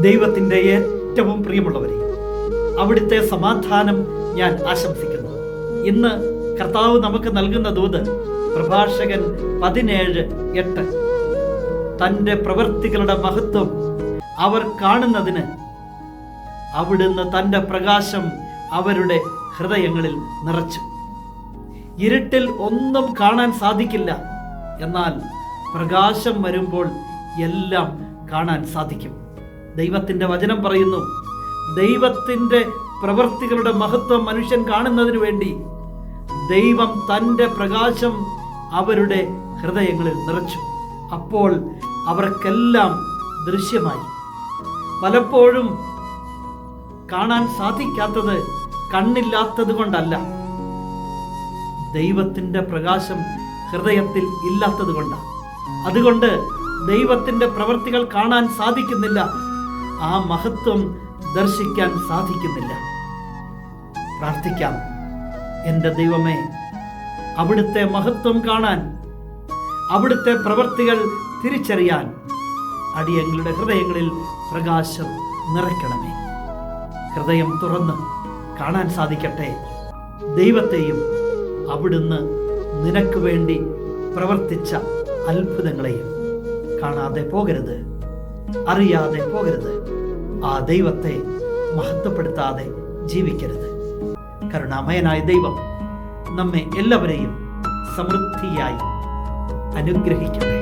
ദൈവത്തിൻ്റെ ഏറ്റവും പ്രിയമുള്ളവരെ, അവിടുത്തെ സമാധാനം ഞാൻ ആശംസിക്കുന്നു. ഇന്ന് കർത്താവ് നമുക്ക് നൽകുന്ന ദൂത് പ്രഭാഷകൻ 17:8. തൻ്റെ പ്രവൃത്തികളുടെ മഹത്വം അവർ കാണുന്നതിന് അവിടുന്ന് തൻ്റെ പ്രകാശം അവരുടെ ഹൃദയങ്ങളിൽ നിറച്ചു. ഇരുട്ടിൽ ഒന്നും കാണാൻ സാധിക്കില്ല, എന്നാൽ പ്രകാശം വരുമ്പോൾ എല്ലാം കാണാൻ സാധിക്കും. ദൈവത്തിൻ്റെ വചനം പറയുന്നു, ദൈവത്തിൻ്റെ പ്രവൃത്തികളുടെ മഹത്വം മനുഷ്യൻ കാണുന്നതിന് വേണ്ടി ദൈവം തൻ്റെ പ്രകാശം അവരുടെ ഹൃദയങ്ങളിൽ നിറച്ചു. അപ്പോൾ അവർക്കെല്ലാം ദൃശ്യമായി. പലപ്പോഴും കാണാൻ സാധിക്കാത്തത് കണ്ണില്ലാത്തത് കൊണ്ടല്ല, ദൈവത്തിൻ്റെ പ്രകാശം ഹൃദയത്തിൽ ഇല്ലാത്തത് കൊണ്ടാണ്. അതുകൊണ്ട് ദൈവത്തിൻ്റെ പ്രവൃത്തികൾ കാണാൻ സാധിക്കുന്നില്ല, ആ മഹത്വം ദർശിക്കാൻ സാധിക്കുന്നില്ല. പ്രാർത്ഥിക്കാം. എൻ്റെ ദൈവമേ, അവിടുത്തെ മഹത്വം കാണാൻ, അവിടുത്തെ പ്രവൃത്തികൾ തിരിച്ചറിയാൻ അടിയങ്ങളുടെ ഹൃദയങ്ങളിൽ പ്രകാശം നിറയ്ക്കണമേ. ഹൃദയം തുറന്ന് കാണാൻ സാധിക്കട്ടെ ദൈവത്തെയും അവിടുന്ന് നിനക്ക് വേണ്ടി പ്രവർത്തിച്ച അത്ഭുതങ്ങളെയും. കാണാതെ പോകരുത്, അറിയാതെ പോകരുത്, ആ ദൈവത്തെ മഹത്വപ്പെടുത്താതെ ജീവിക്കരുത്. കരുണാമയനായ ദൈവം നമ്മെ എല്ലാവരെയും സമൃദ്ധിയായി അനുഗ്രഹിക്കട്ടെ.